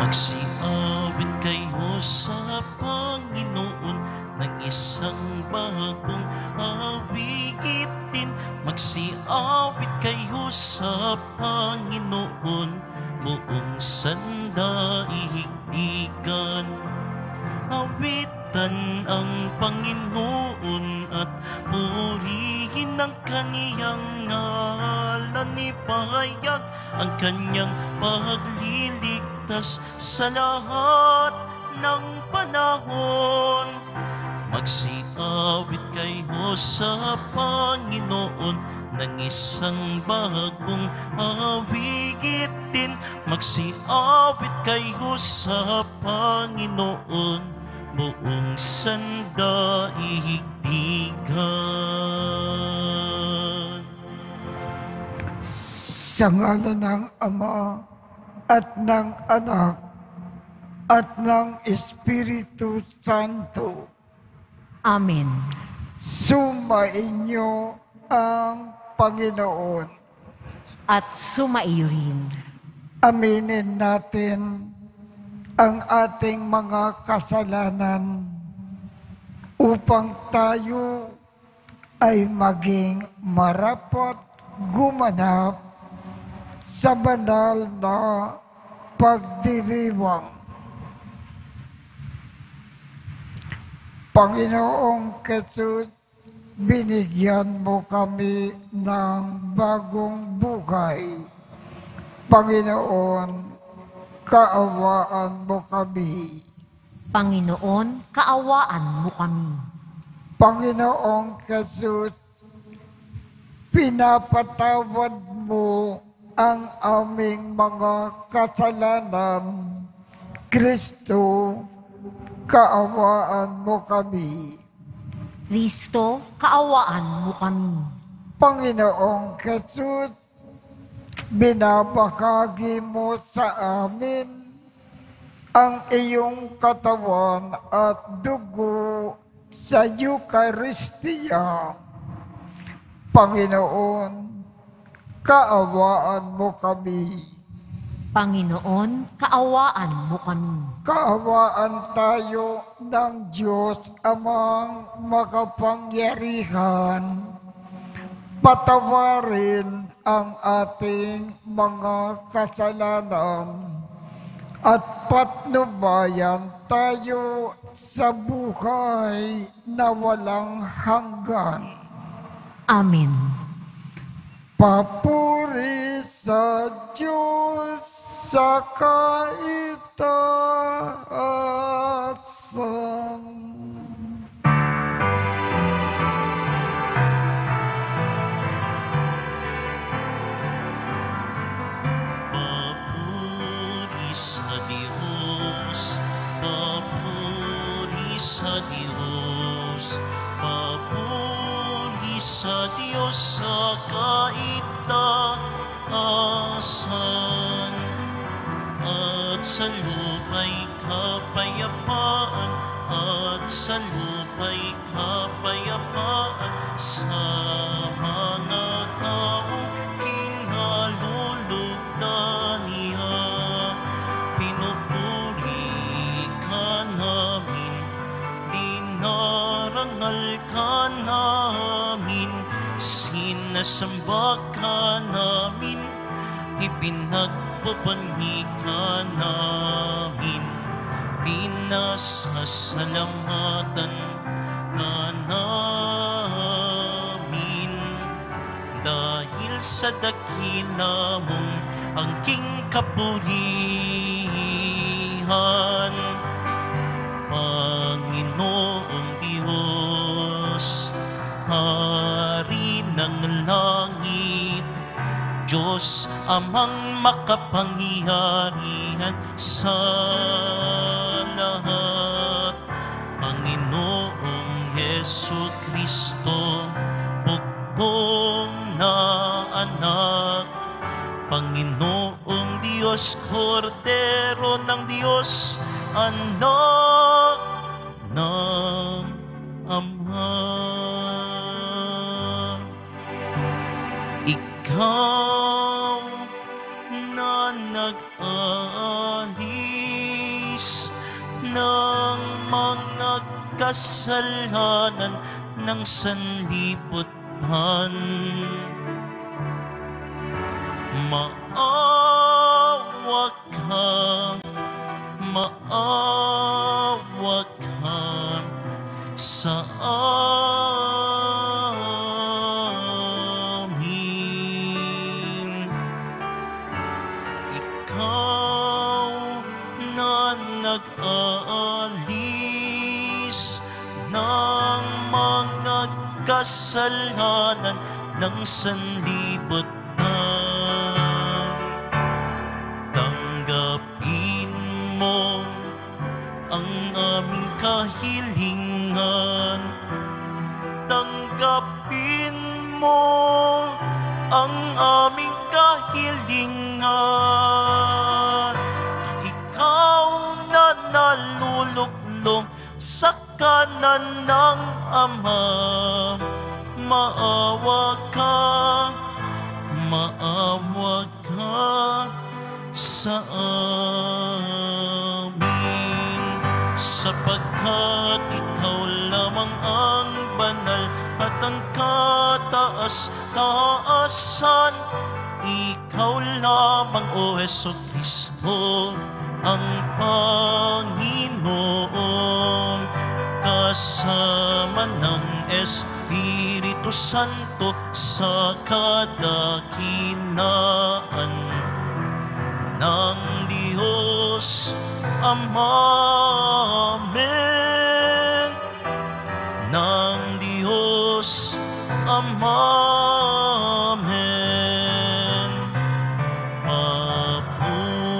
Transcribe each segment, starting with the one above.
Magsiawit kayo sa Panginoon ng isang bagong awitin. Magsiawit kayo sa Panginoon, buong sandaigdigan. Awitan ang Panginoon at purihin ang kaniyang ngalan. Ipahayag ang kanyang pagliligtas sa lahat ng panahon. Magsiawit kayo sa Panginoon ng isang bagong awitin. Magsiawit kayo sa Panginoon, buong sandaigdigan. Sa ngalan ng Ama at ng Anak at ng Espiritu Santo. Amen. Sumainyo ang Panginoon. At sumaiyo rin. Aminin natin ang ating mga kasalanan upang tayo ay maging marapat gumanap sa banal na pagdiriwang. Panginoong Jesus, binigyan mo kami ng bagong buhay. Panginoon, kaawaan mo kami. Panginoon, kaawaan mo kami. Panginoong Jesus, pinapatawad mo ang aming mga kasalanan. Kristo, kaawaan mo kami. Kristo, kaawaan mo kami. Panginoong Jesus, binabahagi mo sa amin ang iyong katawan at dugo sa Eucharistia. Panginoon, kaawaan mo kami. Panginoon, kaawaan mo kami. Kaawaan tayo ng Diyos Amang makapangyarihan. Patawarin ang ating mga kasalanan at patnubayan tayo sa buhay na walang hanggan. Amen. Papuri sa Diyos sa kaitaasan. Papuri sa Diyos, papuri sa Diyos, papuri sa Diyos sa kaitaasan. At sa lupa'y kapayapaan, at sa lupa'y kapayapaan sa mga taong kinalulugdan niya. Pinupuri ka namin, dinarangal ka namin, sinasamba ka namin, ipinagpapanhi ka namin, pinasasalamatan ka namin. Dahil sa dakila mong angking kapurihan, Panginoong Diyos, Hari ng langit, Diyos Amang makapangyarihan sa lahat, Panginoong Hesu Kristo, bugbong na anak, Panginoong Diyos, Kordero ng Diyos, anak ng Ama. Ikaw na nag-alin buwis ng mga kasalanan ng sanlibutan. Maawa ka, maawa ka sa amin. Ikaw na nag-aalis ng mga kasalanan ng sanlibutan. Tanggapin mo ang aming kahilingan. Tanggapin mo ang aming kahilingan. Ikaw na naluluklong sa kanan ng Ama, maawa ka sa amin, sapagkat ikaw lamang ang banal at ang kataas-taasan. Ikaw lamang, O Jesucristo, ang Panginoon, kasama ng Espiritu Santo sa kadakilaan ng Diyos Ama. Amen. Ng Diyos Ama. Amen. Papuri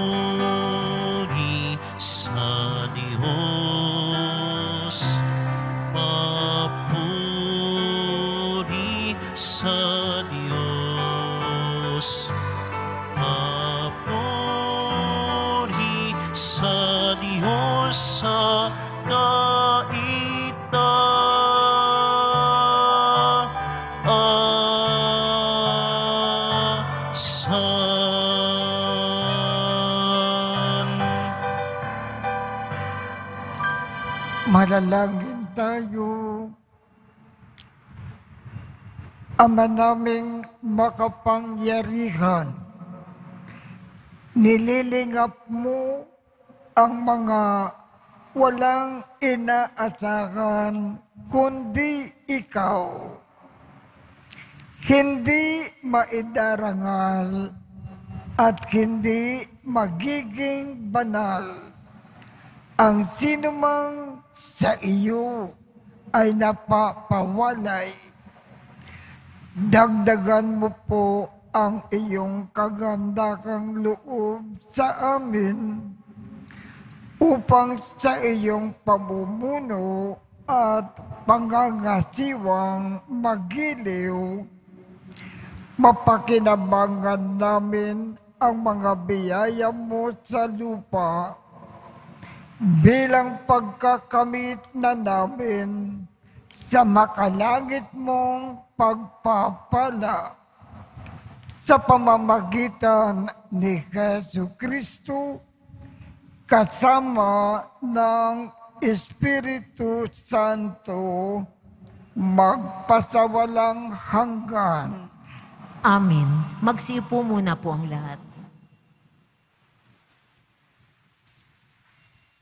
sa Diyos. Papuri sa Diyos. Papuri sa Diyos sa kaitaasan. Manalangin tayo. Ama naming makapangyarihan, nililingap mo ang mga walang inaasahan kundi ikaw. Hindi maidarangal at hindi magiging banal ang sinumang sa iyo ay napapawalay. Dagdagan mo po ang iyong kagandakang loob sa amin upang sa iyong pamumuno at pangangasiwang magiliw, mapakinabangan namin ang mga biyaya mo sa lupa bilang pagkakamit na namin sa makalangit mong pagpapala sa pamamagitan ni Jesucristo kasama ng Espiritu Santo magpasawalang hanggan. Amen. Magsiupo muna po ang lahat.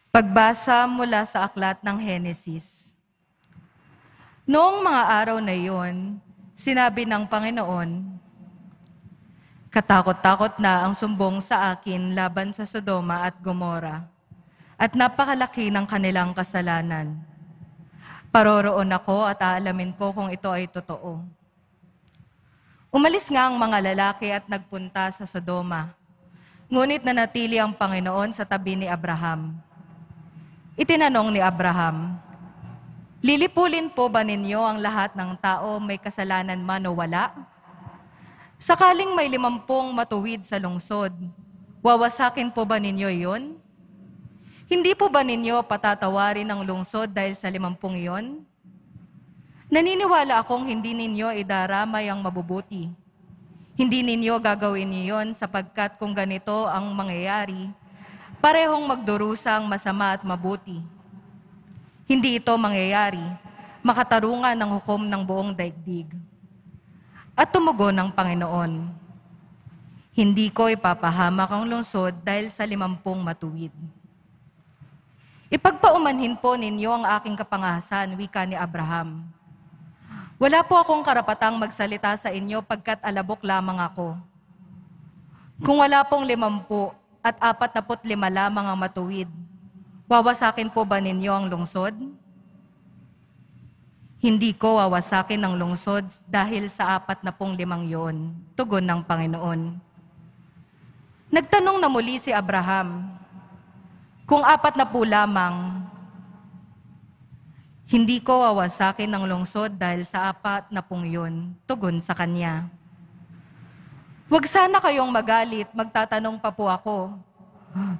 Pagbasa mula sa aklat ng Henesis. Noong mga araw na iyon, sinabi ng Panginoon, "Katakot-takot na ang sumbong sa akin laban sa Sodoma at Gomora, at napakalaki ng kanilang kasalanan. Paroroon ako at aalamin ko kung ito ay totoo." Umalis nga ang mga lalaki at nagpunta sa Sodoma, ngunit nanatili ang Panginoon sa tabi ni Abraham. Itinanong ni Abraham, "Lilipulin po ba ninyo ang lahat ng tao may kasalanan man o wala? Sakaling may 50 matuwid sa lungsod, wawasakin po ba ninyo iyon? Hindi po ba ninyo patatawarin ang lungsod dahil sa 50 iyon? Naniniwala akong hindi ninyo idaramay ang mabubuti. Hindi ninyo gagawin iyon sapagkat kung ganito ang mangyayari, parehong magdurusang masama at mabuti. Hindi ito mangyayari, makatarungan ng hukom ng buong daigdig. At tumugon ng Panginoon, hindi ko ipapahamak ang lungsod dahil sa 50 matuwid. Ipagpaumanhin po ninyo ang aking kapangahasan, wika ni Abraham. Wala po akong karapatang magsalita sa inyo pagkat alabok lamang ako. Kung wala pong 50 at 45 lamang ang matuwid, wawasakin po ba ninyo ang lungsod? Hindi ko wawasakin ang lungsod dahil sa 45 yon, tugon ng Panginoon. Nagtanong na muli si Abraham, kung 40 lamang, hindi ko wawasakin ang lungsod dahil sa 40 yon, tugon sa kanya. Huwag sana kayong magalit, magtatanong pa po ako.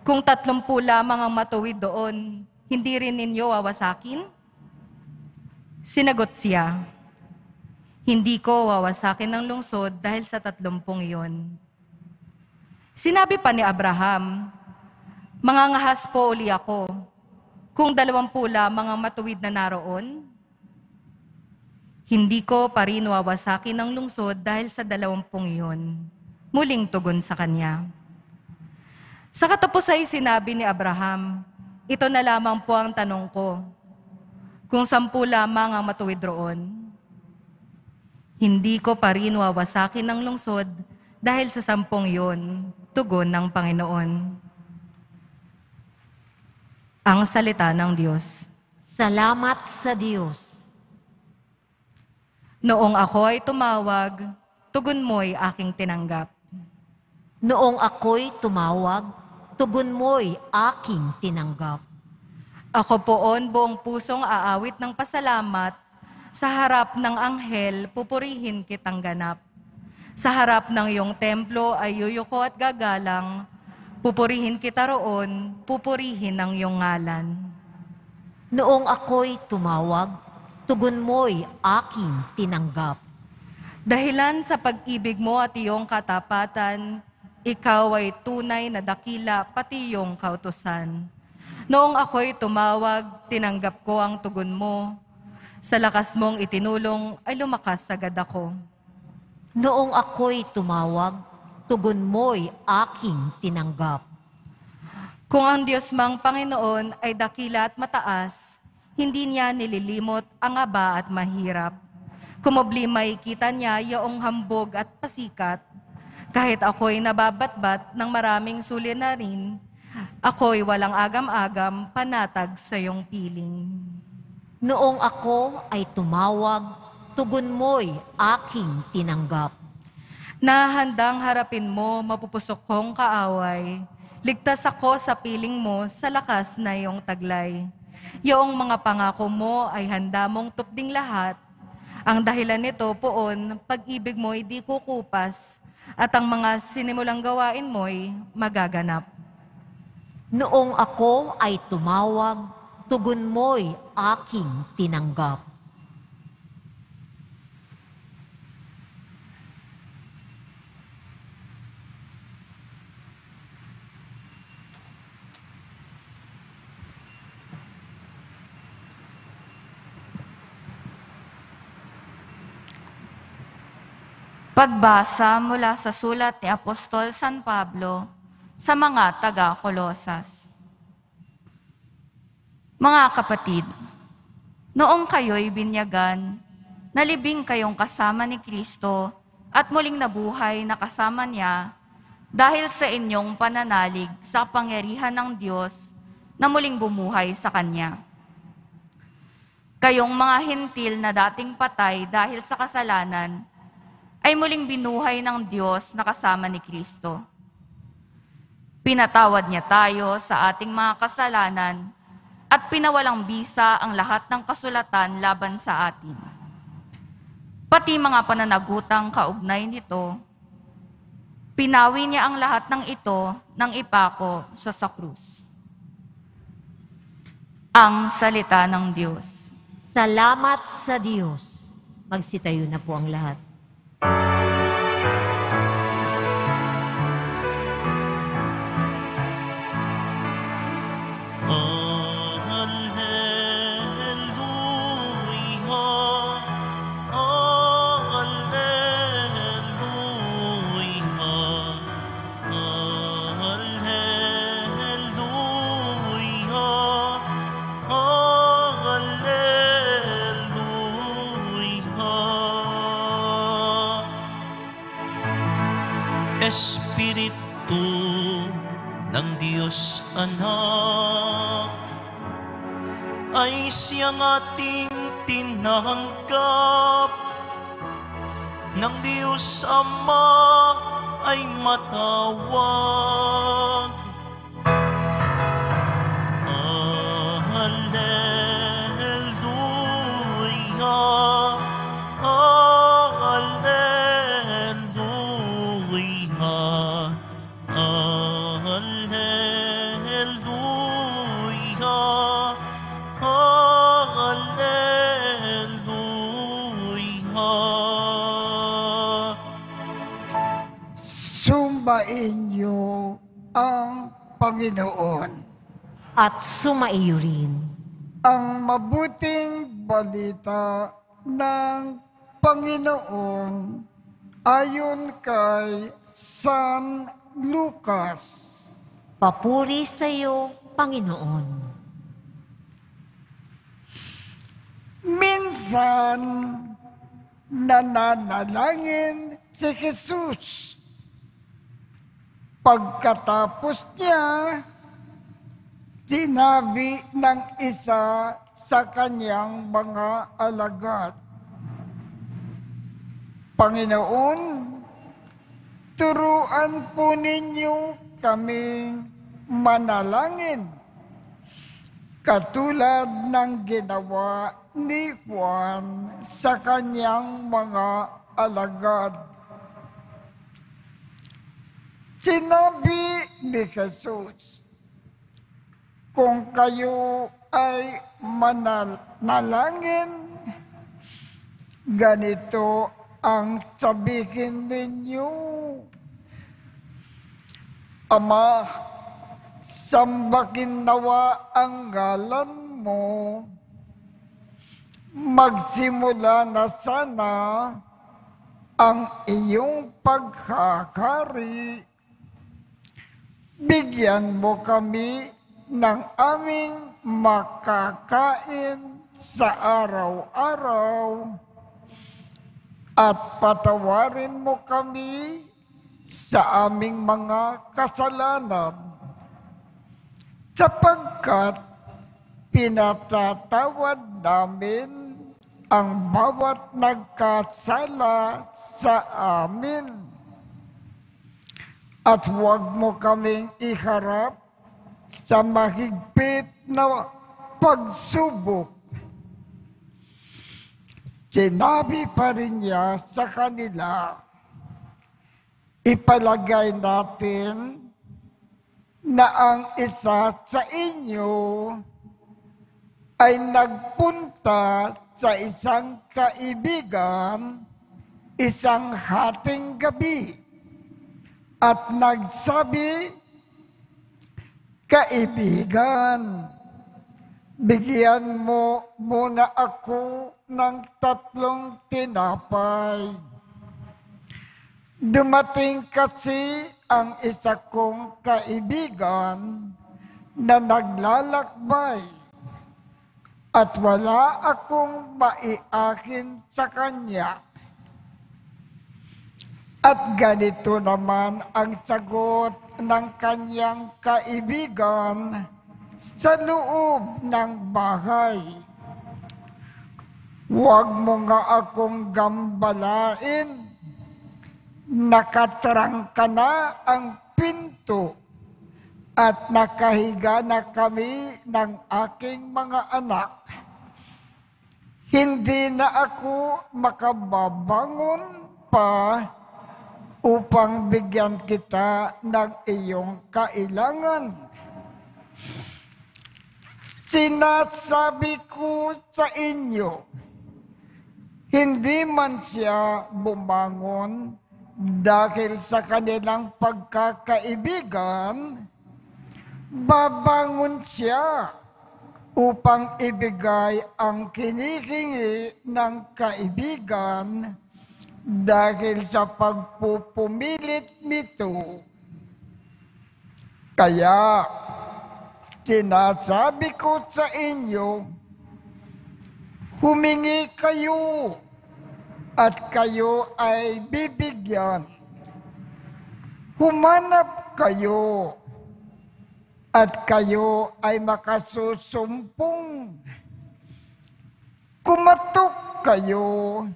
Kung 30 lamang ang matuwid doon, hindi rin ninyo wawasakin? Sinagot siya, hindi ko wawasakin ang lungsod dahil sa 30 yon. Sinabi pa ni Abraham, mangangahas po uli ako, kung 20 lamang ang matuwid na naroon, hindi ko pa rin wawasakin ang lungsod dahil sa 20 yon. Muling tugon sa kanya. Sa katapos ay sinabi ni Abraham, ito na lamang po ang tanong ko, kung 10 lamang ang matuwid roon, hindi ko pa rin wawasakin ang lungsod dahil sa 10 yon, tugon ng Panginoon. Ang salita ng Diyos. Salamat sa Diyos. Noong ako ay tumawag, tugon mo'y aking tinanggap. Noong ako'y tumawag, tugon mo'y aking tinanggap. Ako poon buong pusong aawit ng pasalamat, sa harap ng anghel pupurihin kitang ganap. Sa harap ng iyong templo ay yuyuko at gagalang, pupurihin kita roon, pupurihin ang iyong ngalan. Noong ako'y tumawag, tugon mo'y aking tinanggap. Dahilan sa pag-ibig mo at iyong katapatan, ikaw ay tunay na dakila pati iyong kautusan. Noong ako'y tumawag, tinanggap ko ang tugon mo. Sa lakas mong itinulong ay lumakas agad ako. Noong ako'y tumawag, tugon mo'y aking tinanggap. Kung ang Diyos mang Panginoon ay dakila at mataas, hindi niya nililimot ang aba at mahirap. Kumubli makikita niya iyong hambog at pasikat. Kahit ako'y nababatbat ng maraming suliranin, ako'y walang agam-agam panatag sa iyong piling. Noong ako ay tumawag, tugon mo'y aking tinanggap. Nahandang harapin mo, mapupusok kong kaaway. Ligtas ako sa piling mo, sa lakas na iyong taglay. Iyong mga pangako mo ay handa mong tupding lahat. Ang dahilan nito poon, pag-ibig mo'y di kukupas, at ang mga sinimulang gawain mo'y magaganap. Noong ako ay tumawag, tugon mo'y aking tinanggap. Pagbasa mula sa sulat ni Apostol San Pablo sa mga taga-Kolosas. Mga kapatid, noong kayo'y binyagan, nalibing kayong kasama ni Kristo at muling nabuhay na kasama niya dahil sa inyong pananalig sa kapangyarihan ng Diyos na muling bumuhay sa Kanya. Kayong mga hentil na dating patay dahil sa kasalanan, ay muling binuhay ng Diyos na kasama ni Kristo. Pinatawad niya tayo sa ating mga kasalanan at pinawalang bisa ang lahat ng kasulatan laban sa atin. Pati mga pananagutang kaugnay nito, pinawi niya ang lahat ng ito nang ipako sa krus. Ang salita ng Diyos. Salamat sa Diyos. Magsitayo na po ang lahat. Espiritu ng Diyos Anak ay siyang ating tinanggap, ng Diyos Ama ay matawag. Alleluia, Alleluia, Alleluia, Alleluia. Sumbain niyo ang Panginoon. At sumaiyo rin. Ang mabuting balita ng Panginoon ayon kay San Lucas. Papuri sa iyo, Panginoon. Minsan, nananalangin si Jesus. Pagkatapos niya, sinabi ng isa sa kanyang mga alagad, Panginoon, turuan po ninyo kaming manalangin, katulad ng ginawa ni Juan sa kanyang mga alagad. Sinabi ni Jesus, kung kayo ay manalangin, ganito ang sabihin ninyo, Ama, sambahin nawa ang ngalan mo, magsimula na sana ang iyong pagkakari. Bigyan mo kami ng aming makakain sa araw-araw at patawarin mo kami sa aming mga kasalanan sapagkat pinatatawad namin ang bawat nagkasala sa amin. At huwag mo kaming iharap sa mahigpit na pagsubok. Sinabi pa rin niya sa kanila, ipalagay natin na ang isa sa inyo ay nagpunta sa isang kaibigan isang hating gabi at nagsabi, Kaibigan, bigyan mo muna ako ng 3 tinapay. Dumating kasi ang isa kong kaibigan na naglalakbay at wala akong maiakin sa kanya. At ganito naman ang sagot ng kanyang kaibigan sa loob ng bahay. Huwag mo nga akong gambalain. Nakatrangka na ang pinto at nakahiga na kami ng aking mga anak. Hindi na ako makababangon pa upang bigyan kita ng iyong kailangan. Sinasabi ko sa inyo, hindi man siya bumangon dahil sa kanilang pagkakaibigan, babangon siya upang ibigay ang hinihingi ng kaibigan dahil sa pagpupumilit nito. Kaya, sinasabi ko sa inyo, humingi kayo at kayo ay bibigyan. Humanap kayo at kayo ay makasusumpong. Kumatok kayo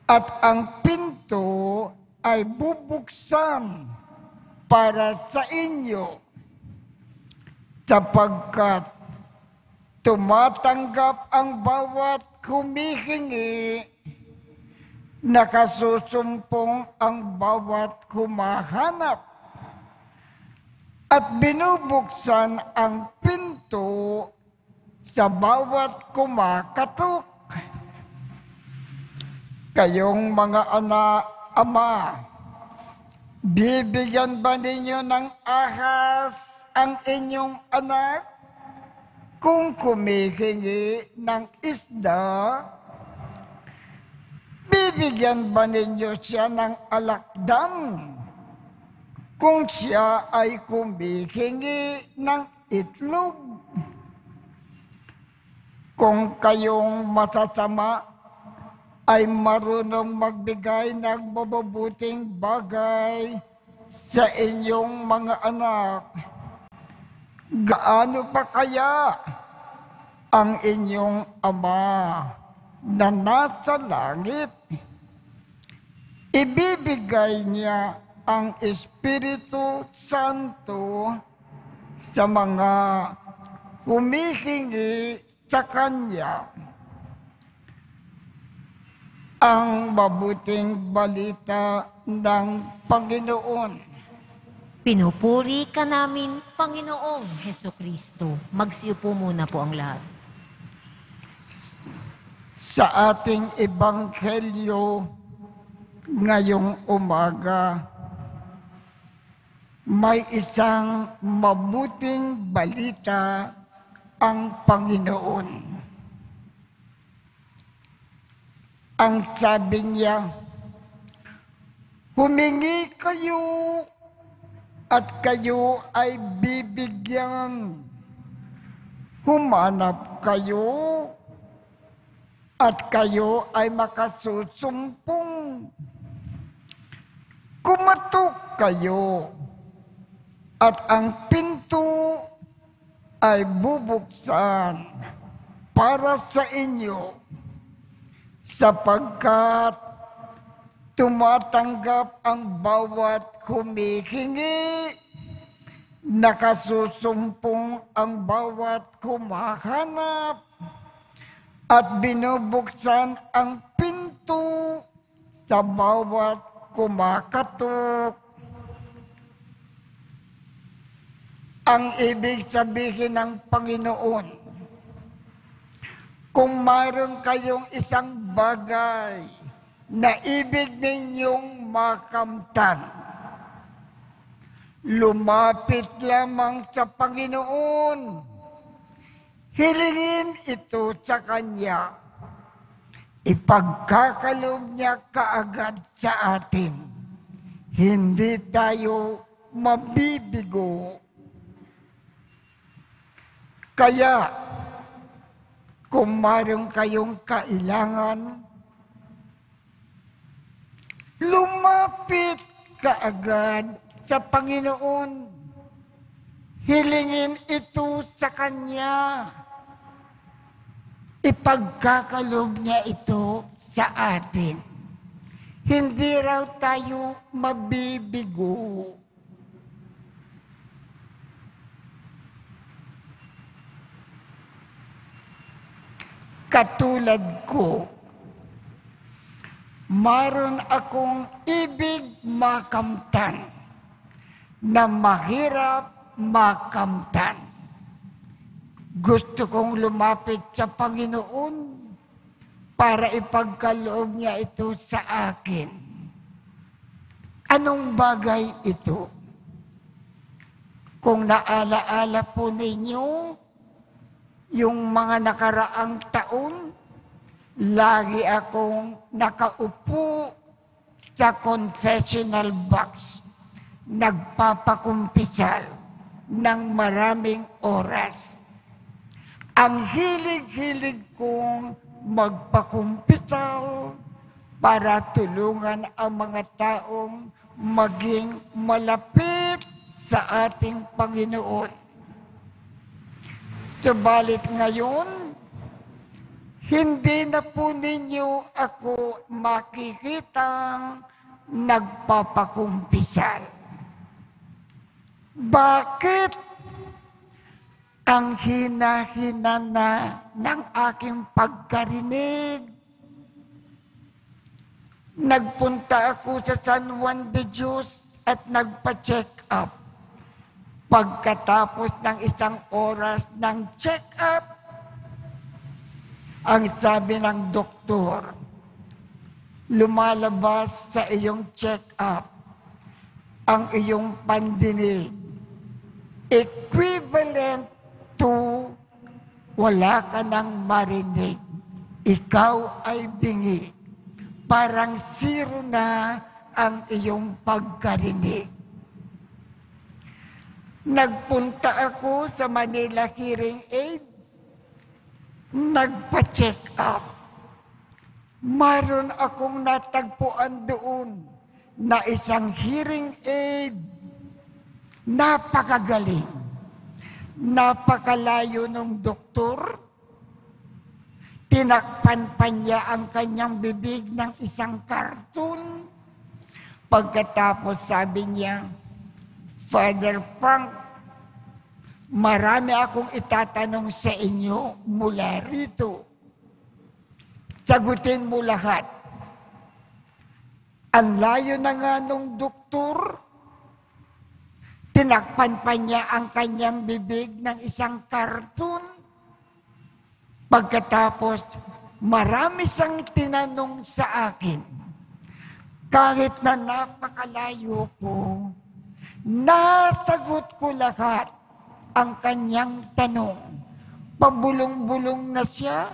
at ang pinto ay bubuksan para sa inyo, sapagkat tumatanggap ang bawat humihingi, nakasusumpong ang bawat humahanap, at binubuksan ang pinto sa bawat kumakatok. Kayong mga ama, bibigyan ba ninyo ng ahas ang inyong anak kung kumihingi ng isda? Bibigyan ba ninyo siya ng alakdan kung siya ay kumihingi ng itlog? Kung kayong masasama ay marunong magbigay ng mabubuting bagay sa inyong mga anak, gaano pa kaya ang inyong Ama na nasa langit? Ibibigay niya ang Espiritu Santo sa mga humihingi sa Kanya. Ang mabuting balita ng Panginoon. Pinupuri ka namin, Panginoong Hesukristo. Magsiupo muna po ang lahat. Sa ating ebanghelyo ngayong umaga, may isang mabuting balita ang Panginoon. Ang sabi niya, humingi kayo at kayo ay bibigyan. Humanap kayo at kayo ay makasusumpong. Kumatok kayo at ang pinto ay bubuksan para sa inyo, sapagkat tumatanggap ang bawat humihingi, nakasusumpong ang bawat humahanap, at binubuksan ang pinto sa bawat kumakatok. Ang ibig sabihin ng Panginoon, kung mayroon kayong isang bagay na ibig ninyong makamtan, lumapit lamang sa Panginoon. Hilingin ito sa Kanya. Ipagkakaloob niya kaagad sa atin. Hindi tayo mabibigo. Kaya, kung mayroon kayong kailangan, lumapit kaagad sa Panginoon. Hilingin ito sa Kanya. Ipagkakaloob niya ito sa atin. Hindi raw tayo mabibigo. Katulad ko, mayroon akong ibig makamtan na mahirap makamtan. Gusto kong lumapit sa Panginoon para ipagkaloob niya ito sa akin. Anong bagay ito? Kung naalaala po ninyo, yung mga nakaraang taon, lagi akong nakaupo sa confessional box, nagpapakumpisal ng maraming oras. Ang hilig-hilig kong magpakumpisal, para tulungan ang mga taong maging malapit sa ating Panginoon. Subalit ngayon, hindi na po ninyo ako makikitang nagpapakumpisal. Bakit? Ang hina-hina na ng aking pagkarinig. Nagpunta ako sa San Juan de Dios at nagpa-check up. Pagkatapos ng 1 oras ng check up, ang sabi ng doktor, lumalabas sa iyong check up ang iyong pandinig. Equivalent to wala ka nang marinig. Ikaw ay bingi. Parang zero na ang iyong pagkarinig. Nagpunta ako sa Manila Hearing Aid. Nagpa-check up. Maroon akong natagpuan doon na isang hearing aid. Napakagaling. Napakalayo ng doktor. Tinakpan pa niya ang kanyang bibig ng isang karton. Pagkatapos sabi niya, Father Frank, marami akong itatanong sa inyo mula rito. Sagutin mo lahat. Ang layo na nga nung doktor, tinakpan pa niya ang kanyang bibig ng isang karton. Pagkatapos, marami siyang tinanong sa akin. Kahit na napakalayo ko, nasagot ko lahat ang kanyang tanong. Pabulong-bulong na siya,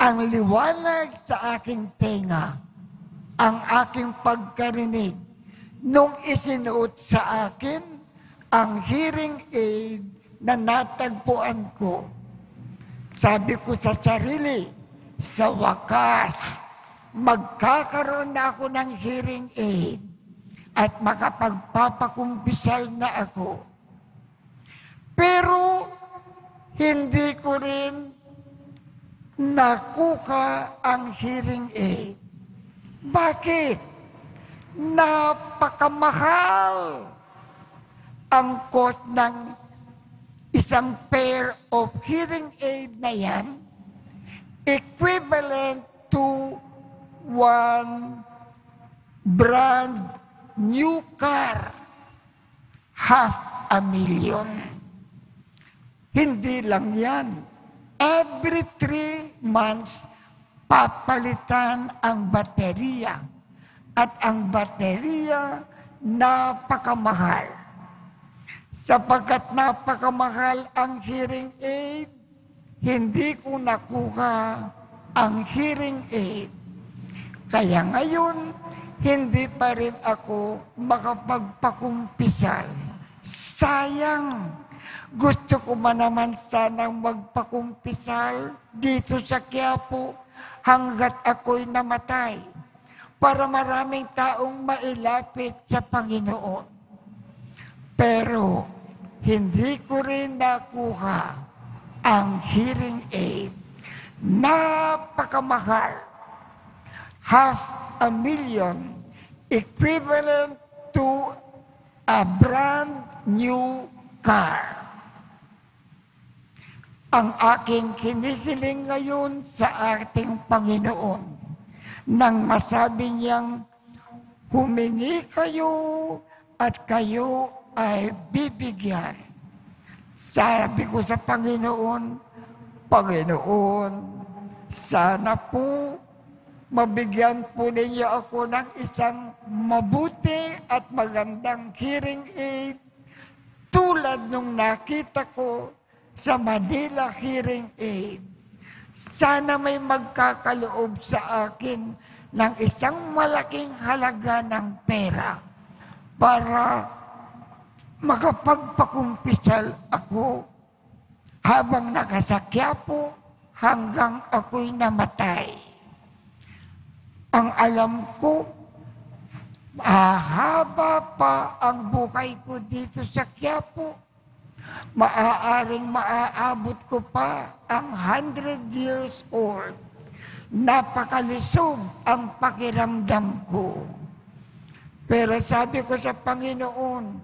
ang liwanag sa aking tenga, ang aking pagkarinig. Nung isinuot sa akin, ang hearing aid na natagpuan ko, sabi ko sa sarili, sa wakas, magkakaroon na ako ng hearing aid at makapagpapakumpisal na ako. Pero, hindi ko rin nakuha ang hearing aid. Bakit? Napakamahal ang cost ng isang pair of hearing aid na yan, equivalent to one brand new car, 500,000. Hindi lang yan. Every 3 months, papalitan ang baterya. At ang baterya, napakamahal. Sapagkat napakamahal ang hearing aid, hindi ko nakuha ang hearing aid. Kaya ngayon, hindi pa rin ako makapagpakumpisal. Sayang! Gusto ko man naman sanang magpakumpisal dito sa Quiapo hanggat ako'y namatay para maraming taong mailapit sa Panginoon. Pero hindi ko rin nakuha ang hearing aid. Napakamahal. 500,000 equivalent to a brand new car. Ang aking kinikiling ngayon sa ating Panginoon nang masabi niyang humingi kayo at kayo ay bibigyan. Sabi ko sa Panginoon, Panginoon, sana po mabigyan po ninyo ako ng isang mabuti at magandang hearing aid tulad nung nakita ko sa Manila Hearing Aid. Sana may magkakaloob sa akin ng isang malaking halaga ng pera para makapagpakumpisal ako habang nakasakya po hanggang ako'y namatay. ang alam ko, mahaba pa ang buhay ko dito sa Quiapo. Maaaring maaabot ko pa ang 100 years old. Napakalusog ang pakiramdam ko. Pero sabi ko sa Panginoon,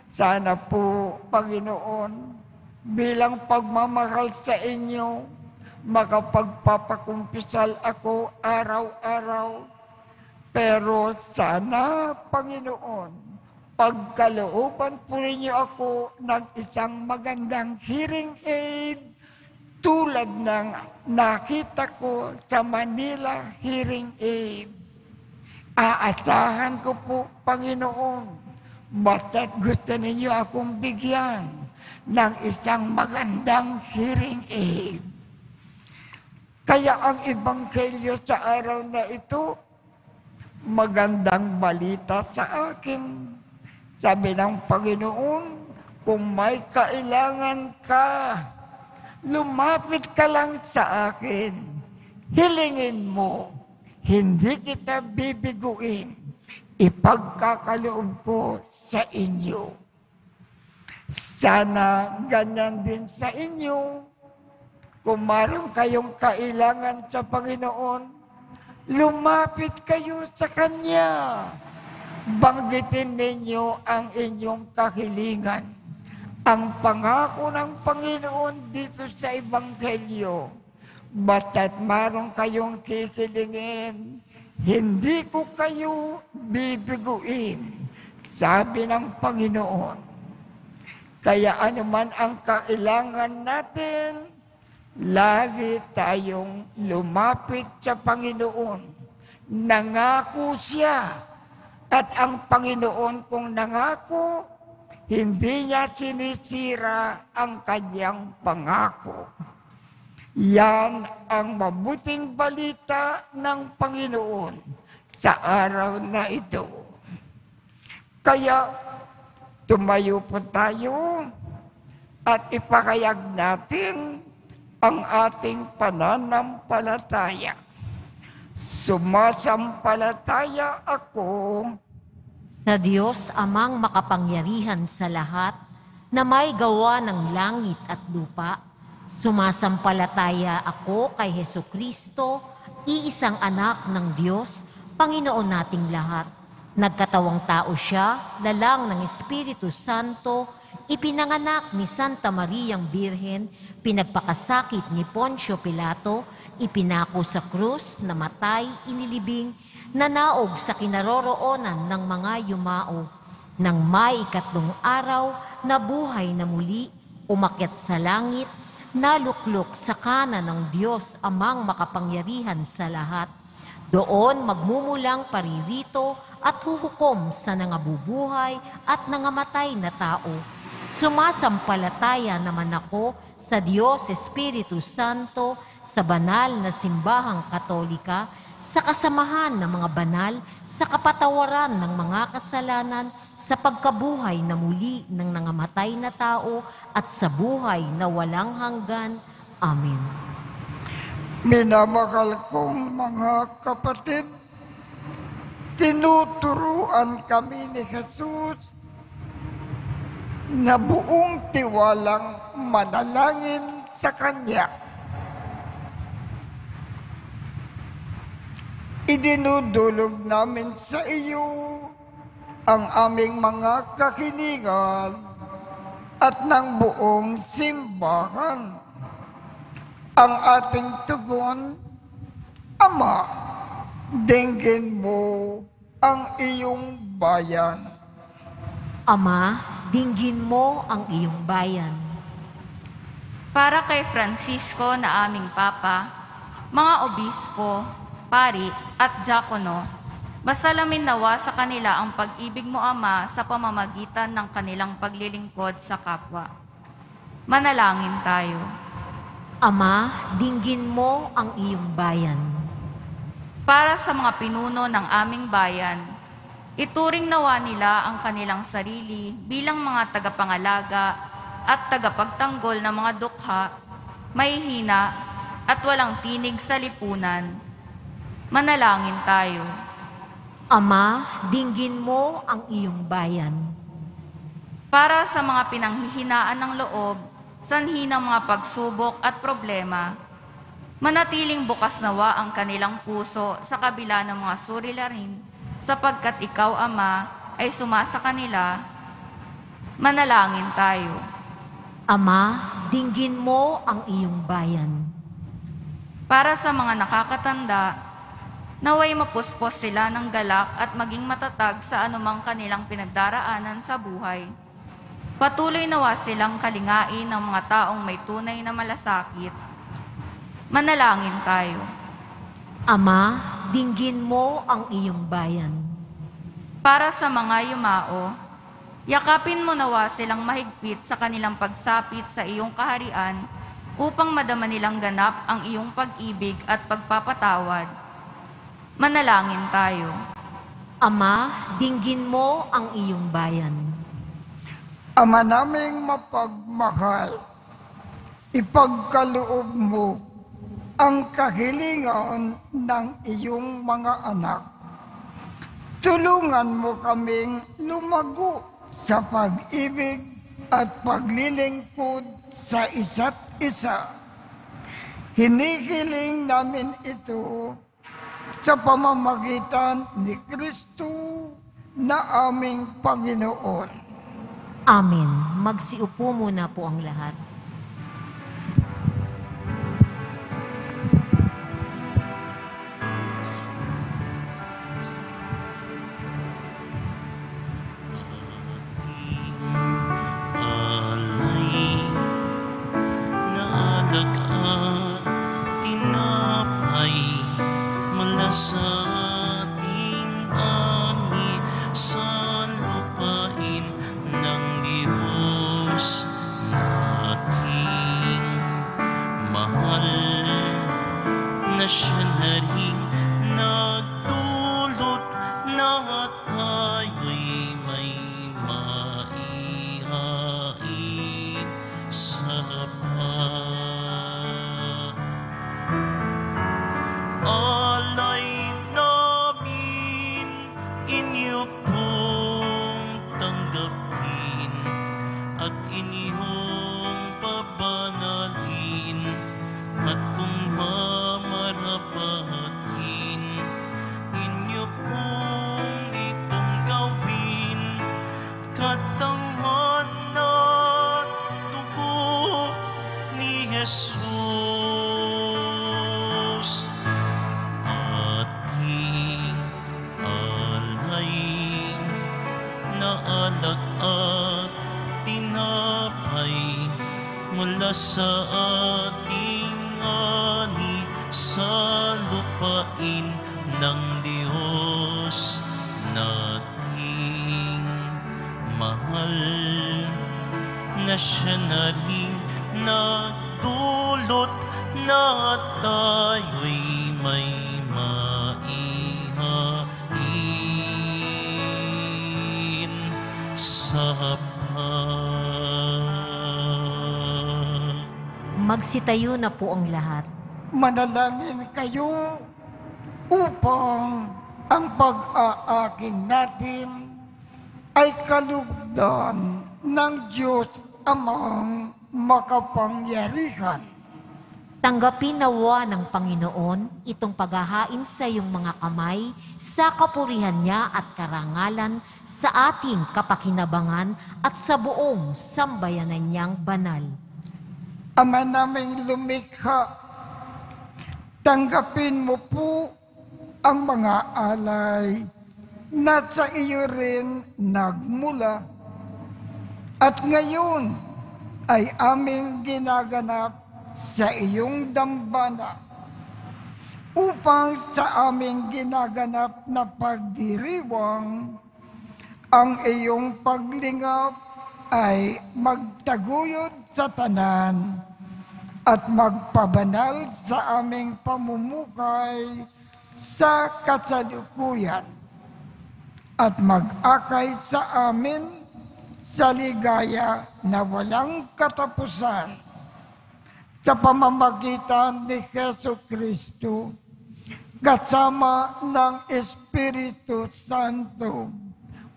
sana po, Panginoon, bilang pagmamahal sa inyo, makapagpapakumpisal ako araw-araw. Pero sana, Panginoon, pagkalooban po ninyo ako ng isang magandang hearing aid tulad ng nakita ko sa Manila Hearing Aid. Aasahan ko po, Panginoon, basta't gusto ninyo akong bigyan ng isang magandang hearing aid. Kaya ang ebanghelyo sa araw na ito, magandang balita sa akin. Sabi ng Panginoon, kung may kailangan ka, lumapit ka lang sa akin. Hilingin mo, hindi kita bibiguin. Ipagkakaloob ko sa inyo. Sana ganyan din sa inyo. Kung maroon kayong kailangan sa Panginoon, lumapit kayo sa Kanya. Banggitin ninyo ang inyong kahilingan. Ang pangako ng Panginoon dito sa Ebanghelyo, basta't maroon kayong kikilingin, hindi ko kayo bibiguin, sabi ng Panginoon. Kaya anuman ang kailangan natin, lagi tayong lumapit sa Panginoon. Nangako siya. At ang Panginoon kung nangako, hindi niya sinisira ang kanyang pangako. Yan ang mabuting balita ng Panginoon sa araw na ito. Kaya tumayo po tayo at ipakayag natin ang ating pananampalataya. Sumasampalataya ako Sa Diyos amang makapangyarihan sa lahat, na may gawa ng langit at lupa, sumasampalataya ako kay Hesukristo, iisang anak ng Diyos, Panginoon nating lahat. Nagkatawang tao siya, lalang ng Espiritu Santo, ipinanganak ni Santa Mariang Birhen, pinagpakasakit ni Poncio Pilato, ipinako sa krus, namatay, inilibing, nanaog sa kinaroroonan ng mga yumao. Nang may 3 araw, nabuhay na muli, umakyat sa langit, naluklok sa kanan ng Diyos amang makapangyarihan sa lahat. Doon magmumulang paririto at huhukom sa nangabubuhay at nangamatay na tao. Sumasampalataya naman ako sa Diyos Espiritu Santo, sa banal na simbahang Katolika, sa kasamahan ng mga banal, sa kapatawaran ng mga kasalanan, sa pagkabuhay na muli ng nangamatay na tao, at sa buhay na walang hanggan. Amen. Minamahal kong mga kapatid, tinuturuan kami ni Jesus na buong tiwalang manalangin sa Kanya. Idinudulog namin sa iyo ang aming mga kahilingan at ng buong simbahan. Ang ating tugon, Ama, dinggin mo ang iyong bayan. Ama, dinggin mo ang iyong bayan. Para kay Francisco na aming Papa, mga obispo, pari at diakono, masalamin nawa sa kanila ang pag-ibig mo, Ama, sa pamamagitan ng kanilang paglilingkod sa kapwa. Manalangin tayo. Ama, dinggin mo ang iyong bayan. Para sa mga pinuno ng aming bayan, ituring nawa nila ang kanilang sarili bilang mga tagapangalaga at tagapagtanggol ng mga dukha, mahihina at walang tinig sa lipunan. Manalangin tayo. Ama, dinggin mo ang iyong bayan. Para sa mga pinanghihinaan ng loob, sanhi ng mga pagsubok at problema, manatiling bukas nawa ang kanilang puso sa kabila ng mga suliranin, sapagkat ikaw, Ama, ay sumasa kanila. Manalangin tayo. Ama, dinggin mo ang iyong bayan. Para sa mga nakakatanda, naway mapuspos sila ng galak at maging matatag sa anumang kanilang pinagdaraanan sa buhay. Patuloy nawa silang kalingain ng mga taong may tunay na malasakit. Manalangin tayo. Ama, dinggin mo ang iyong bayan. Para sa mga yumao, yakapin mo nawa silang mahigpit sa kanilang pagsapit sa iyong kaharian upang madama nilang ganap ang iyong pag-ibig at pagpapatawad. Manalangin tayo. Ama, dinggin mo ang iyong bayan. Ama naming mapagmahal, ipagkaloob mo ang kahilingan ng iyong mga anak. Tulungan mo kaming lumago sa pag-ibig at paglilingkod sa isa't isa. Hinihiling namin ito sa pamamagitan ni Kristo na aming Panginoon. Amen. Magsiupo muna po ang lahat. Alay na alak at tinapay mula sa ating ani sa lupain ng Diyos nating mahal, na siya na rin nagdulot na tayo'y may maihain sa alay namin inyo pong tanggapin at inyong pabanalin, at kung mamarapatin inyo pong itong gawin, katawan at dugo ni Jesus, ating alay na alak at tinapay mula sa ating ani sa lupain ng Diyos nating mahal, na siya na rin nagdulot na tayo'y may maihain sa Magsitayo na po ang lahat. Manalangin kayo upang ang pag-aaking natin ay kalugdan ng Diyos Amang makapangyarihan. Tanggapin nawa ng Panginoon itong paghahain sa iyong mga kamay sa kapurihan niya at karangalan sa ating kapakinabangan at sa buong sambayanan niyang banal. Ama naming lumikha, tanggapin mo po ang mga alay na sa iyo rin nagmula at ngayon ay aming ginaganap sa iyong dambana upang sa aming ginaganap na pagdiriwang ang iyong paglingap ay magtaguyod sa tanan at magpabanal sa aming pamumukay sa kasalukuyan at mag-akay sa amin sa ligaya na walang katapusan sa pamamagitan ni Jesu Kristo kasama ng Espiritu Santo,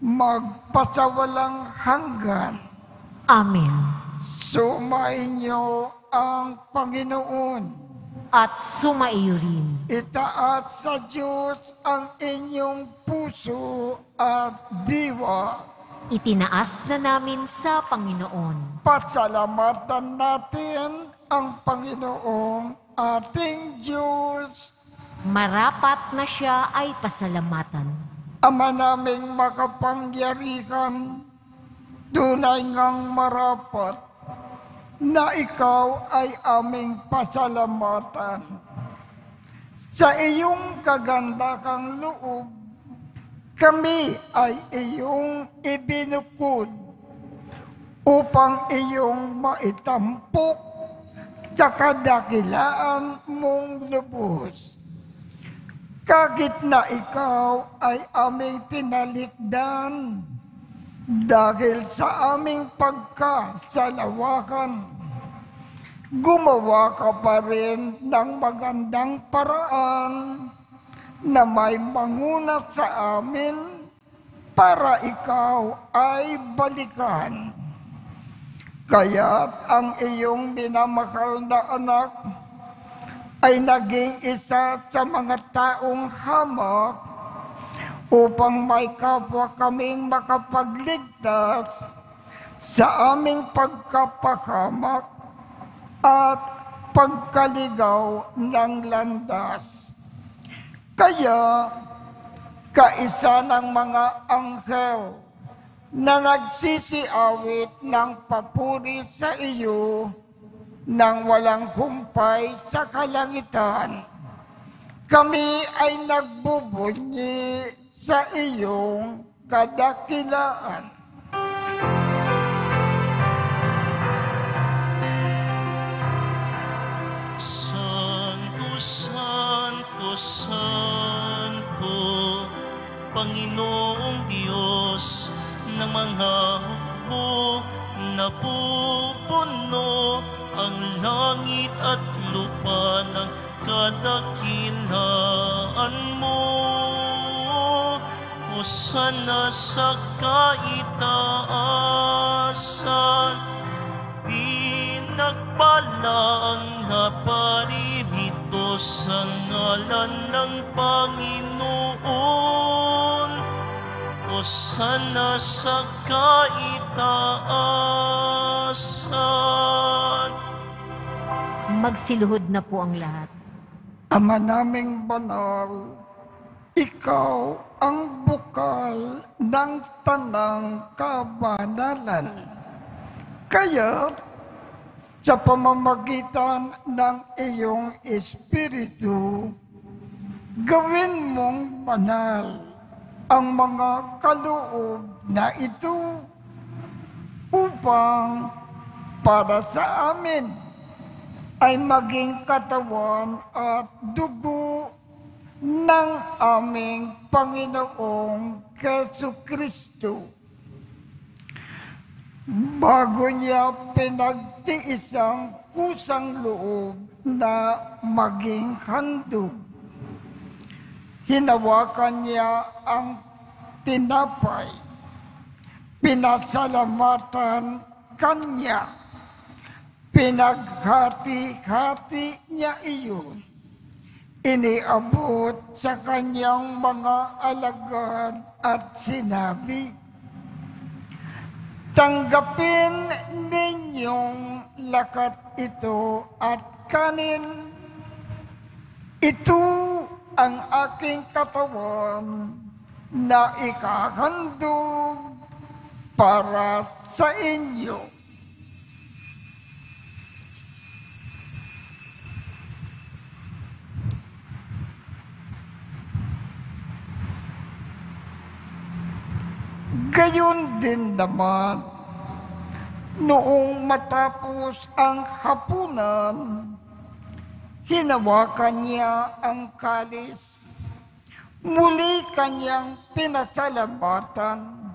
magpasawalang hanggan. Amen. Sumain niyo ang Panginoon. At sumaiyo rin. Itaat sa Diyos ang inyong puso at diwa. Itinaas na namin sa Panginoon. Pasalamatan natin ang Panginoong ating Diyos. Marapat na siya ay pasalamatan. Ama naming makapangyarihan, tunay ngang marapat na ikaw ay aming pasalamatan. Sa iyong kagandakang loob, kami ay iyong ibinukod upang iyong maitampok sa kadakilaan mong lubos. Kahit na ikaw ay aming tinalikdan dahil sa aming pagkasalawakan, gumawa ka pa rin ng magandang paraan na may manguna sa amin para ikaw ay balikan. Kaya't ang iyong minamahal na anak ay naging isa sa mga taong hamak upang may kapwa kaming makapagligtas sa aming pagkapahamak at pagkaligaw ng landas. Kaya, kaisa ng mga anghel na nagsisiawit ng papuri sa iyo nang walang humpay sa kalangitan, kami ay nagbubunyi sa iyong kadakilaan. Santo, Santo, Santo, Panginoong Diyos ng mga hukbo, napupuno ang langit at lupa ng kadakilaan mo. Hosana sa kaitaasan, pinagpala ang naparirito sa ngalan ng Panginoon. Hosana sa kaitaasan. Magsiluhod na po ang lahat. Ama naming banal, ikaw ang bukal ng tanang kabanalan. Kaya, sa pamamagitan ng iyong Espiritu, gawin mong banal ang mga kaloob na ito upang para sa amin ay maging katawan at dugo ng aming Panginoong Jesucristo. Bago niya pinagtiis ang kusang loob na maging handog, hinawakan niya ang tinapay, pinasalamatan kanya, pinaghati-hati niya iyon, iniabot sa kanyang mga alagad at sinabi, "Tanggapin ninyong lakat ito at kanin. Ito ang aking katawan na ikahandog para sa inyo." Gayon din naman, noong matapos ang hapunan, hinawakan niya ang kalis. Muli kanyang pinasalamatan.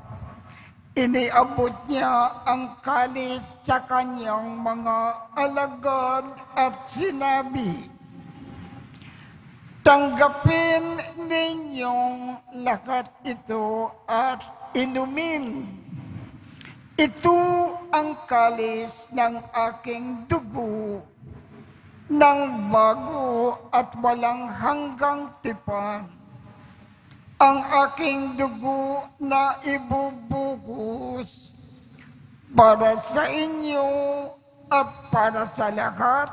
Iniabot niya ang kalis sa kanyang mga alagad at sinabi, Tanggapin ninyong lahat ito at inumin. Ito ang kalis ng aking dugo, ng bago at walang hanggang tipan. Ang aking dugo na ibubuhos para sa inyo at para sa lahat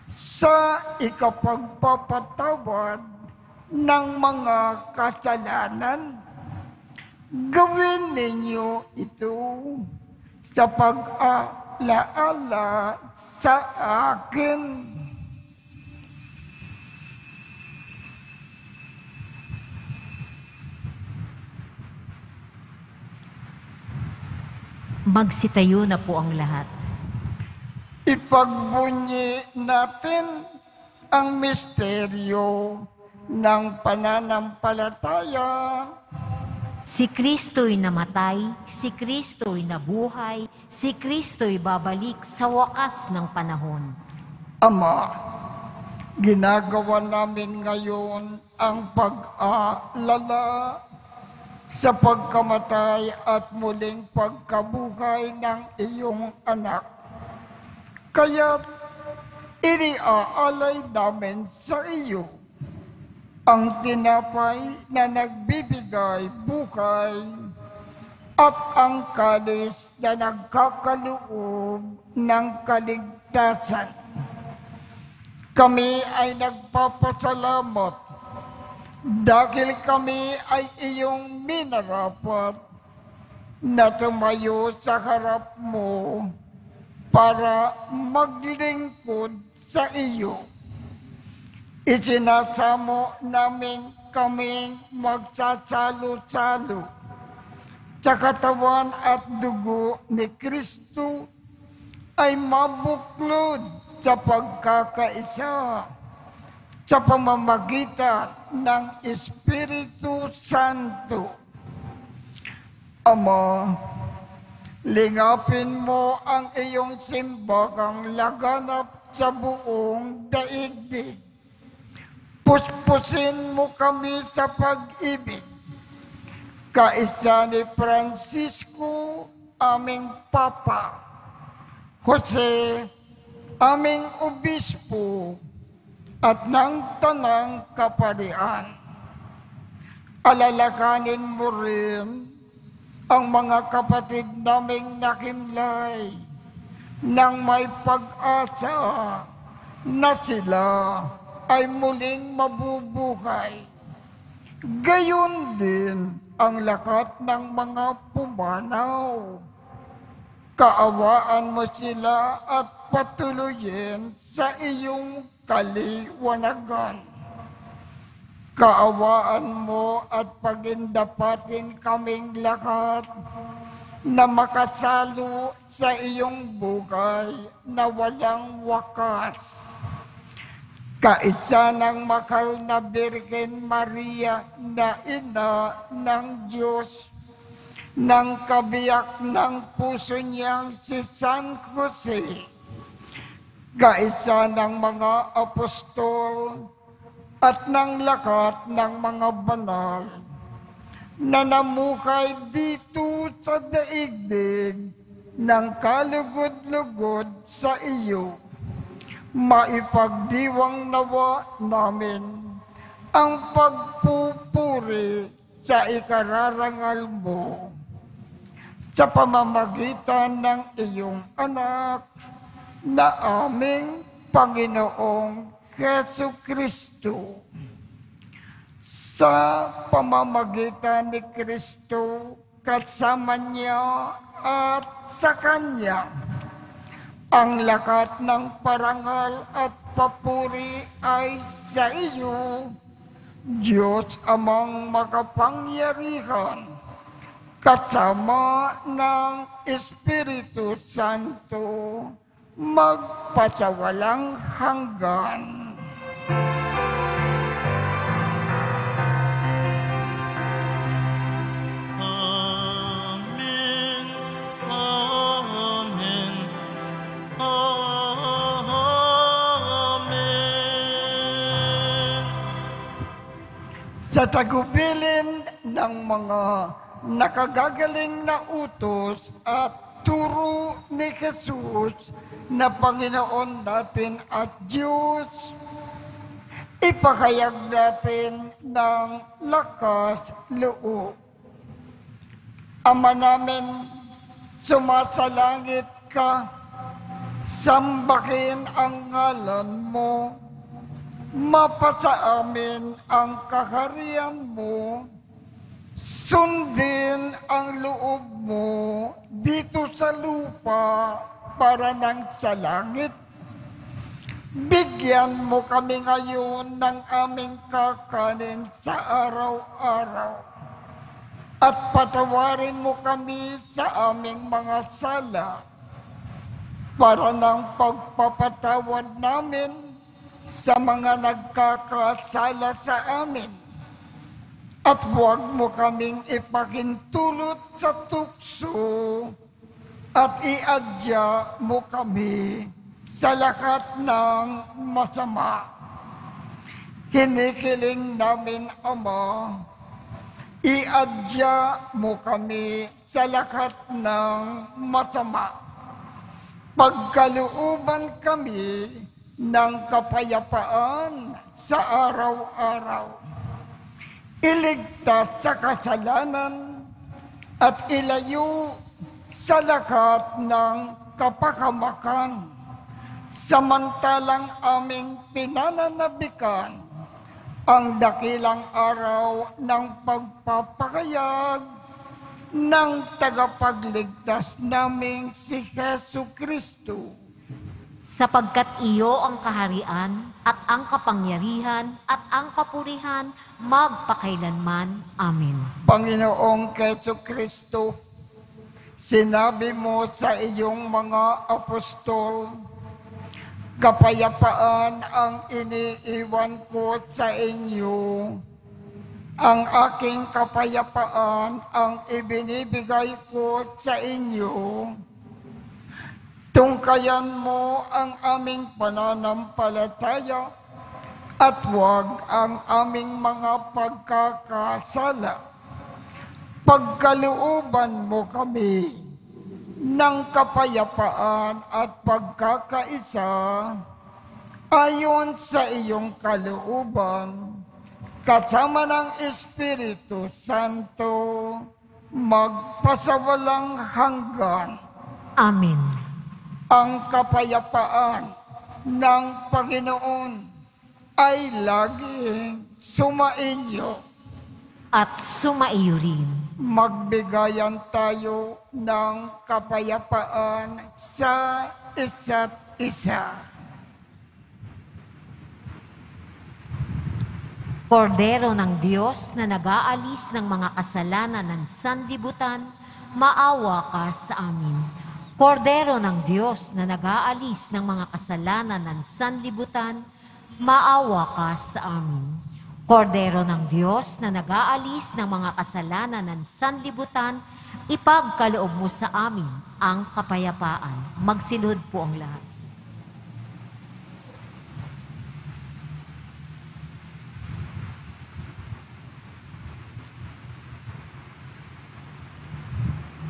sa ikapagpapatawad ng mga kasalanan. Gawin ninyo ito sa pag-alaala sa akin. Magsitayo na po ang lahat. Ipagbunyi natin ang misteryo ng pananampalataya. Si Kristo'y namatay, si Kristo'y nabuhay, si Kristo'y babalik sa wakas ng panahon. Ama, ginagawa namin ngayon ang pag-aalala sa pagkamatay at muling pagkabuhay ng iyong anak. Kaya't iniaalay namin sa iyo ang tinapay na nagbibigay buhay at ang kalis na nagkakaloob ng kaligtasan. Kami ay nagpapasalamat dahil kami ay iyong minarapat na tumayo sa harap mo para maglingkod sa iyo. Isinasamo namin kaming magsasalo-salo sa katawan at dugo ni Kristo ay mabuklod sa pagkakaisa sa pamamagitan ng Espiritu Santo. Ama, lingapin mo ang iyong simbagang laganap sa buong daigdig. Puspusin mo kami sa pag-ibig. Kaisa ni Francisco, aming Papa, Jose, aming Obispo, at ng Tanang Kaparian. Alalakanin mo rin ang mga kapatid naming nakimlay nang may pag-asa na sila ay muling mabubuhay. Gayon din ang lahat ng mga pumanaw. Kaawaan mo sila at patuloyin sa iyong kaliwanagan. Kaawaan mo at pagindapatin kaming lahat na makasalo sa iyong buhay na walang wakas. Kaisa ng mahal na Birhen Maria na ina ng Diyos, ng kabiyak ng puso niyang si San Jose, kaisa ng mga apostol at ng lahat ng mga banal na namuhay dito sa daigdig ng kalugod-lugod sa iyo. Maipagdiwang nawa namin ang pagpupuri sa ikararangal mo sa pamamagitan ng iyong anak na aming Panginoong Jesucristo. Sa pamamagitan ni Kristo, kasama niya at sa Kanya, ang lahat ng parangal at papuri ay sa iyo, Diyos Amang makapangyarihan, kasama ng Espiritu Santo, magpasawalang hanggan. Amen. Amen. Amen. sa tagubilin ng mga nakagagaling na utos at turo ni Jesus na Panginoon natin at Diyos, ipahayag natin ng lakas loob. Ama namin, sumasalangit ka, sambahin ang ngalan mo, mapasa amin ang kaharian mo, sundin ang loob mo dito sa lupa para nang sa langit. Bigyan mo kami ngayon ng aming kakanin sa araw-araw. At patawarin mo kami sa aming mga sala para ng pagpapatawad namin sa mga nagkakasala sa amin. At huwag mo kaming ipakintulot sa tukso at iadya mo kami sa lahat ng masama. Hinihiling namin, Ama, iadya mo kami sa lahat ng masama. Pagkalooban kami ng kapayapaan sa araw-araw. Iligtas sa kasalanan at ilayo sa lahat ng kapahamakan. Samantalang aming pinananabikan ang dakilang araw ng pagpapakayag ng tagapagligtas naming si Jesu Kristo. Sapagkat iyo ang kaharian at ang kapangyarihan at ang kapurihan magpakailanman. Amen. Panginoong Jesu Kristo, sinabi mo sa iyong mga apostol, kapayapaan ang iniiwan ko sa inyo. Ang aking kapayapaan ang ibinibigay ko sa inyo. Tungkayan mo ang aming pananampalataya at huwag ang aming mga pagkakasala. Pagkalooban mo kami ng kapayapaan at pagkakaisa ayon sa iyong kalooban, kasama ng Espiritu Santo, magpasawalang hanggan. Amen. Ang kapayapaan ng Panginoon ay laging sumainyo. At sumaiyo rin. Magbigayan tayo ng kapayapaan sa isa't isa. Kordero ng Diyos na nag-aalis ng mga kasalanan ng sanlibutan, maawa ka sa amin. Kordero ng Diyos na nag-aalis ng mga kasalanan ng sanlibutan, maawa ka sa amin. Kordero ng Diyos na nag-aalis ng mga kasalanan ng sanlibutan, ipagkaloob mo sa amin ang kapayapaan. Magsilod po ang lahat.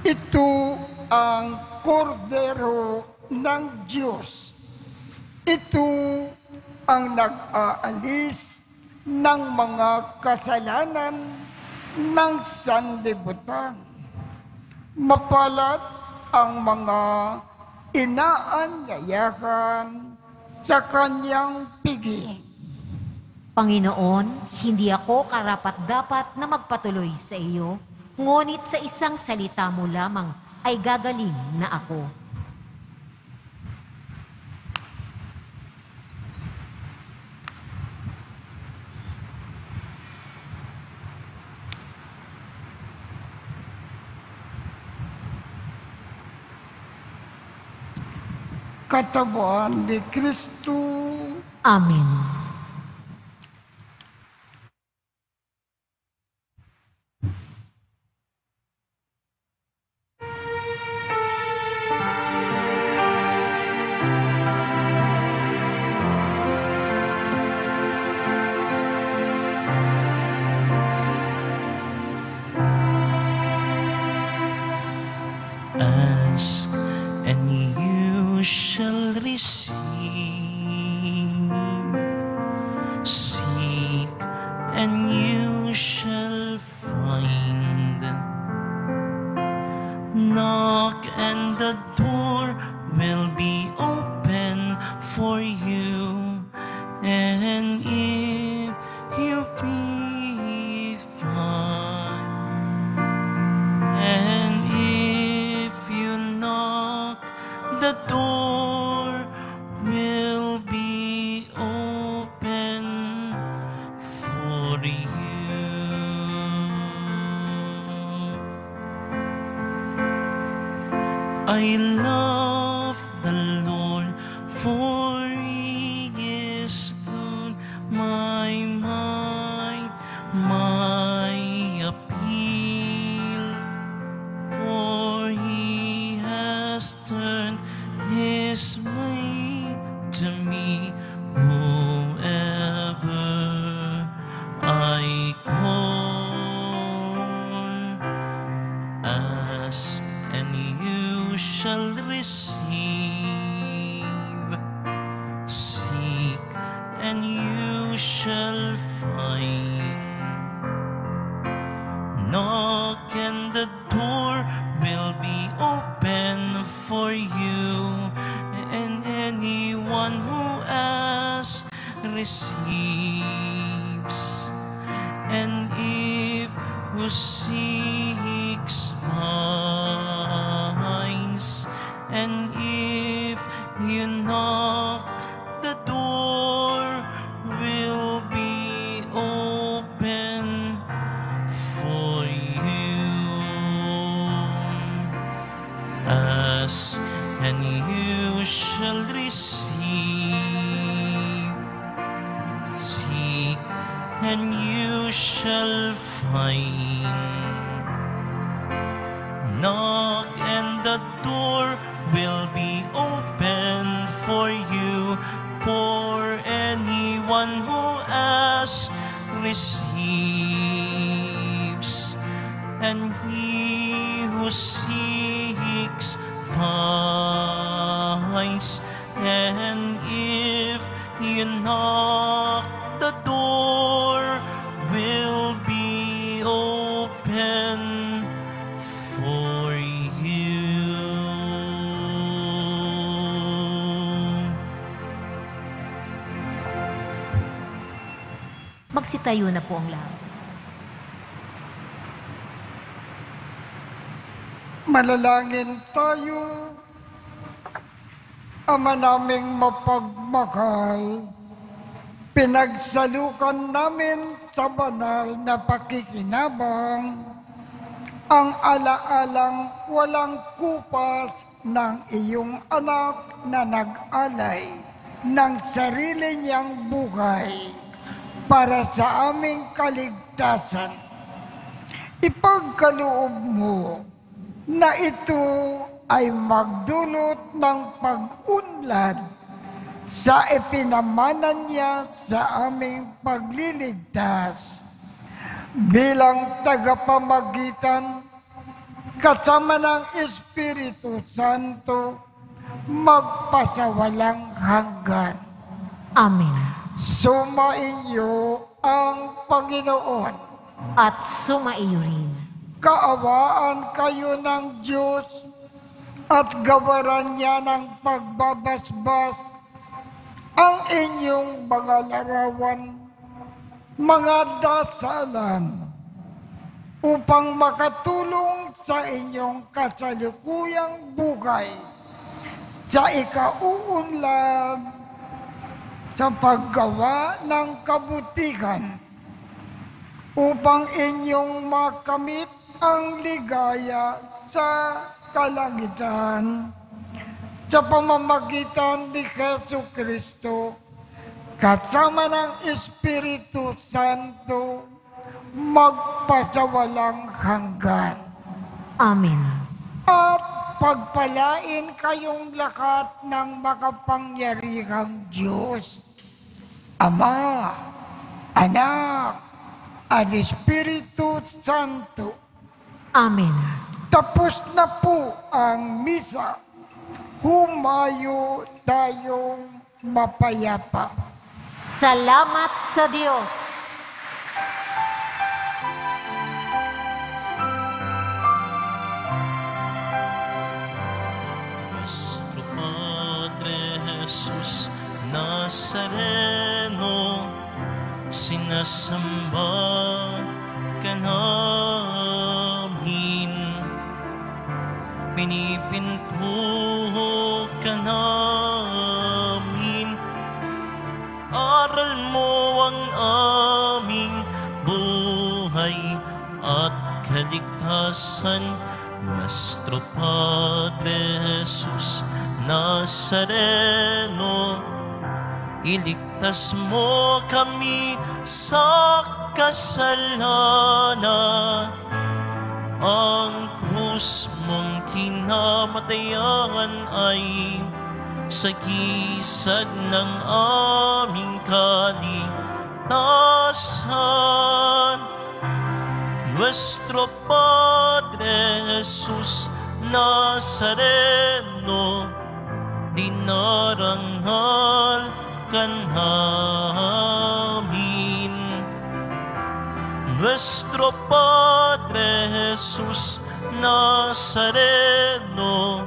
Ito ang kordero ng Diyos. Ito ang nag-aalis ng mga kasalanan ng sanlibutan. Mapalad ang mga inaanyayahan sa kanyang piging. Panginoon, hindi ako karapat-dapat na magpatuloy sa iyo, ngunit sa isang salita mo lamang ay gagaling na ako. Katawan ni Kristo. Amen. receive. Seek and you shall find. Knock and the door will be open for you. And if you be found, and if you knock, the door will be open for you. I love the Lord, for He is good, my might, my appeal. For He has turned His way to me, whoever I call. Ask and you shall receive. Seek and you shall find. Knock and the door will be open for you. And anyone who asks receives. And if who seeks finds. And if you knock, the door will be open for you. Ask and you shall receive. Seek and you shall find. Knock and the door will be open for you. For anyone who asks receives, and he who seeks finds. And if you knock, the door will be open for you. Magsitayo na po ang lahat. Manalangin tayo. Ama naming mapagmahal, pinagsalukan namin sa banal na pakikinabang ang alaalang walang kupas ng iyong anak na nag-alay ng sarili niyang buhay para sa aming kaligtasan. Ipagkaloob mo na ito ay magdulot ng pag-unlad sa ipinamanan niya sa aming pagliligtas. Bilang tagapamagitan, kasama ng Espiritu Santo, magpasawalang hanggan. Amen. Sumainyo ang Panginoon. At sumaiyo rin. Kaawaan kayo ng Diyos at gawaran niya ng pagbabasbas ang inyong mga larawan, mga dasalan, upang makatulong sa inyong kasalukuyang buhay sa ikauunlad sa paggawa ng kabutihan, upang inyong makamit ang ligaya sa kalangitan sa pamamagitan ni Jesucristo, kasama ng Espiritu Santo, magpasawalang hanggan. Amen. At pagpalain kayong lahat ng makapangyarihang Diyos, Ama, Anak, at Espiritu Santo. Amen. Tapos na po ang misa. humayo tayong mapayapa. Salamat sa Diyos. Nuestro Padre Jesus Nazareno, sinasamba ka namin, pinipintuho ka namin, aral mo ang aming buhay at kaligtasan. Nuestro Padre Jesus Nazareno, iligtas mo kami sa kasalanan. Ang krus mong kinamatayan ay sagisag ng aming kaligtasan. Nuestro Padre Jesus Nazareno, dinarangal ka namin. Nuestro Padre Jesus Nazareno,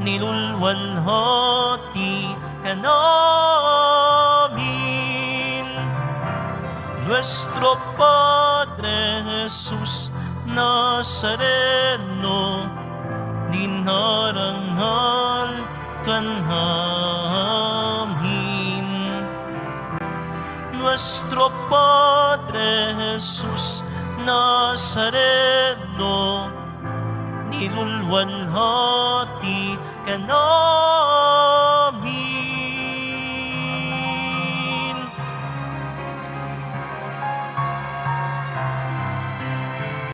nilulwalhati ka namin. Nuestro Padre Jesus Nazareno, dinarangal ka namin. Nuestro Padre Jesus Nazareno, nilulwalhati ka namin.